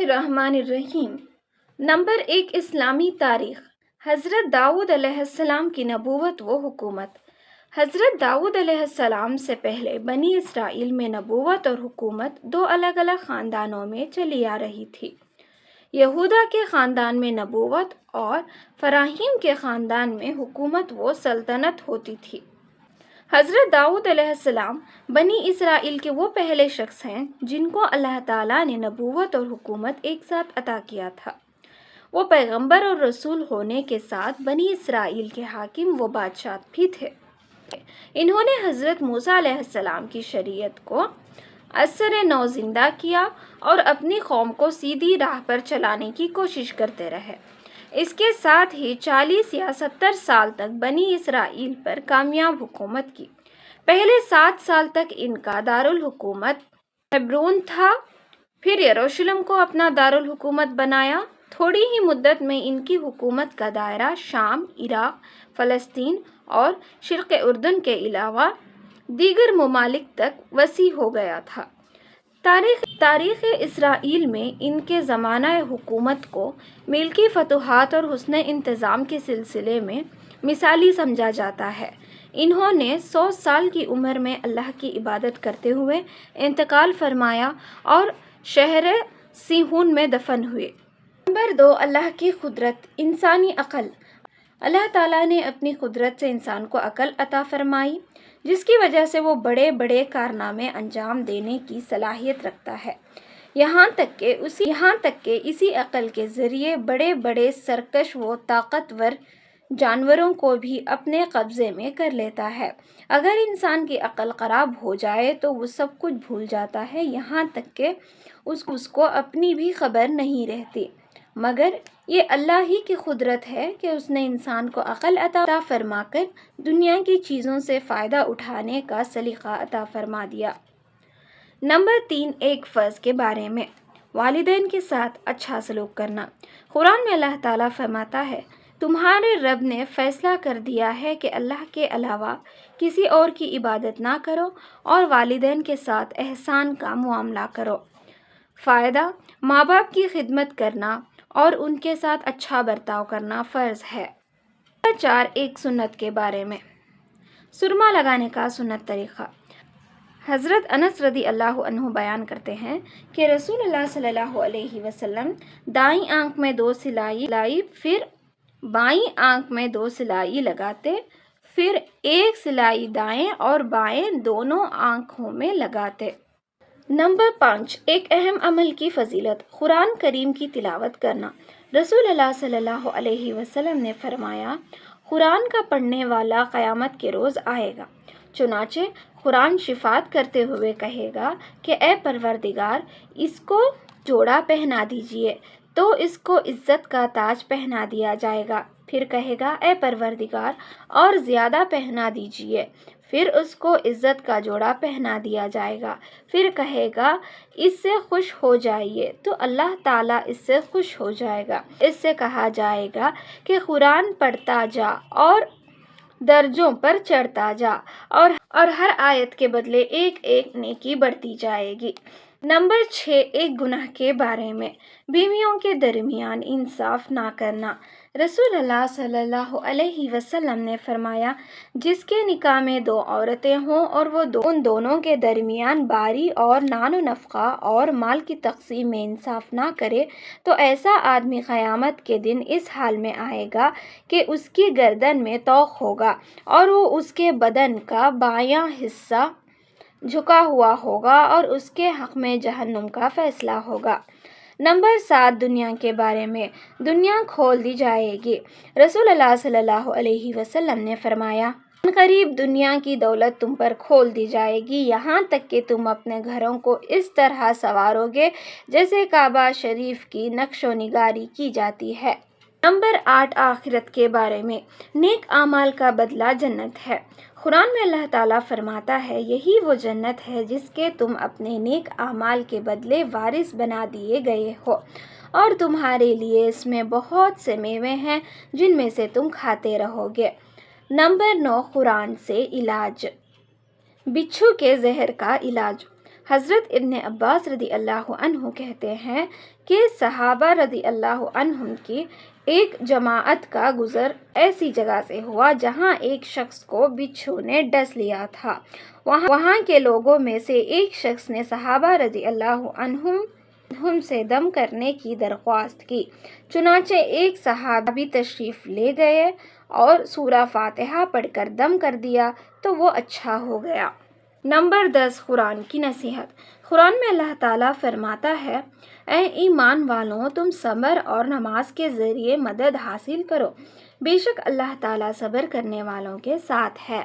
बिस्मिल्लाहिर्रहमानिर्रहीम। नंबर 1, इस्लामी तारीख। हज़रत दाऊद अलैहिस्सलाम की नबूवत व हुकूमत। हज़रत दाऊद अलैहिस्सलाम से पहले बनी इसराइल में नबूवत और हुकूमत दो अलग अलग ख़ानदानों में चली आ रही थी। यहूदा के ख़ानदान में नबूवत और फराहीम के ख़ानदान में हुकूमत व सल्तनत होती थी। हज़रत दाऊद अलैहिस्सलाम बनी इसराइल के वो पहले शख्स हैं जिनको अल्लाह ताला ने नबूवत और हुकूमत एक साथ अता किया था। वो पैगंबर और रसूल होने के साथ बनी इसराइल के हाकिम व बादशाह भी थे। इन्होंने हज़रत मूसा अलैहिस्सलाम की शरीयत को असर नौ जिंदा किया और अपनी कौम को सीधी राह पर चलाने की कोशिश करते रहे। इसके साथ ही 40 या 70 साल तक बनी इसराइल पर कामयाब हुकूमत की। पहले 7 साल तक इनका दारुल हुकूमत हेब्रोन था, फिर यरूशलेम को अपना दारुल हुकूमत बनाया। थोड़ी ही मुद्दत में इनकी हुकूमत का दायरा शाम, इराक, फ़लस्तीन और शर्क़ उर्दन के अलावा दीगर ममालिक तक वसी हो गया था। तारीख़ इसराइल में इनके ज़माना हुकूमत को मिल्की फतूहात और हुस्न इंतज़ाम के सिलसिले में मिसाली समझा जाता है। इन्होंने 100 साल की उम्र में अल्लाह की इबादत करते हुए इंतकाल फरमाया और शहर सीहून में दफन हुए। नंबर 2, अल्लाह की कुदरत, इंसानी अक़ल। अल्लाह ताला ने अपनी कुदरत से इंसान को अक़ल अता फरमाई, जिसकी वजह से वो बड़े बड़े कारनामे अंजाम देने की सलाहियत रखता है। यहाँ तक कि इसी अक़ल के ज़रिए बड़े बड़े सरकश व ताकतवर जानवरों को भी अपने कब्ज़े में कर लेता है। अगर इंसान की अक़ल ख़राब हो जाए तो वो सब कुछ भूल जाता है, यहाँ तक कि उसको अपनी भी खबर नहीं रहती। मगर ये अल्लाह ही की कुदरत है कि उसने इंसान को अक़ल अता फरमाकर दुनिया की चीज़ों से फ़ायदा उठाने का सलीक़ा अता फरमा दिया। नंबर 3, एक फ़र्ज़ के बारे में, वालिदैन के साथ अच्छा सलूक करना। कुरान में अल्लाह ताला फरमाता है, तुम्हारे रब ने फ़ैसला कर दिया है कि अल्लाह के अलावा किसी और की इबादत ना करो और वालिदैन के साथ एहसान का मुआमला करो। फ़ायदा, माँ बाप की खिदमत करना और उनके साथ अच्छा बर्ताव करना फ़र्ज़ है। नंबर 4, एक सुन्नत के बारे में, सुरमा लगाने का सुन्नत तरीक़ा। हज़रत अनस रदी अल्लाह अन्हु बयान करते हैं कि रसूलुल्लाह सल्लल्लाहु अलैहि वसल्लम दाईं आँख में 2 सिलाई, फिर बाईं आँख में 2 सिलाई लगाते, फिर एक सिलाई दाएं और बाएं दोनों आँखों में लगाते। नंबर 5, एक अहम अमल की फ़जीलत, कुरान करीम की तिलावत करना। रसूलुल्लाह सल्लल्लाहु अलैहि वसल्लम ने फरमाया, कुरान का पढ़ने वाला क़यामत के रोज़ आएगा, चुनाचे कुरान शिफात करते हुए कहेगा कि ए परवरदिगार, इसको जोड़ा पहना दीजिए, तो इसको इज़्ज़त का ताज पहना दिया जाएगा। फिर कहेगा, ए परवरदिगार, और ज़्यादा पहना दीजिए, फिर उसको इज़्ज़त का जोड़ा पहना दिया जाएगा। फिर कहेगा, इससे खुश हो जाइए, तो अल्लाह ताला इससे खुश हो जाएगा। इससे कहा जाएगा कि कुरान पढ़ता जा और दर्जों पर चढ़ता जा, और हर आयत के बदले एक एक नेकी बढ़ती जाएगी। नंबर 6, एक गुनाह के बारे में, बीवियों के दरमियान इंसाफ ना करना। रसूलुल्लाह सल्लल्लाहु अलैहि वसल्लम ने फरमाया, जिसके निकाह में 2 औरतें हों और वो उन दोनों के दरमियान बारी और नानो नफ़क़ा और माल की तक़सीम में इंसाफ ना करे, तो ऐसा आदमी क़यामत के दिन इस हाल में आएगा कि उसकी गर्दन में तोक़ होगा और वो उसके बदन का बायां हिस्सा झुका हुआ होगा और उसके हक़ में जहन्नुम का फ़ैसला होगा। नंबर 7, दुनिया के बारे में, दुनिया खोल दी जाएगी। रसूलुल्लाह सल्लल्लाहु अलैहि वसल्लम ने फरमाया, करीब दुनिया की दौलत तुम पर खोल दी जाएगी, यहाँ तक कि तुम अपने घरों को इस तरह संवारोगे जैसे काबा शरीफ की नक्शो निगारी की जाती है। नंबर 8, आखिरत के बारे में, नेक आमाल का बदला जन्नत है। कुरान में अल्लाह ताला फरमाता है, यही वो जन्नत है जिसके तुम अपने नेक आमाल के बदले वारिस बना दिए गए हो, और तुम्हारे लिए इसमें बहुत से मेवे हैं जिनमें से तुम खाते रहोगे। नंबर 9, कुरान से इलाज, बिच्छू के जहर का इलाज। हज़रत इब्न अब्बास रदी अल्लाह अन्हु कहते हैं کہ صحابہ رضی اللہ عنہم کی ایک جماعت کا گزر ایسی جگہ سے ہوا جہاں ایک شخص کو بچھو نے ڈس لیا تھا۔ وہاں کے لوگوں میں سے ایک شخص نے صحابہ رضی اللہ عنہم سے دم کرنے کی درخواست کی، چنانچہ ایک صحابی تشریف لے گئے اور سورہ فاتحہ پڑھ کر دم کر دیا تو وہ اچھا ہو گیا۔ نمبر 10، قرآن کی نصیحت۔ قرآن میں اللہ تعالیٰ فرماتا ہے، اے ایمان والوں، تم صبر اور نماز کے ذریعے مدد حاصل کرو، بے شک اللہ تعالیٰ صبر کرنے والوں کے ساتھ ہے۔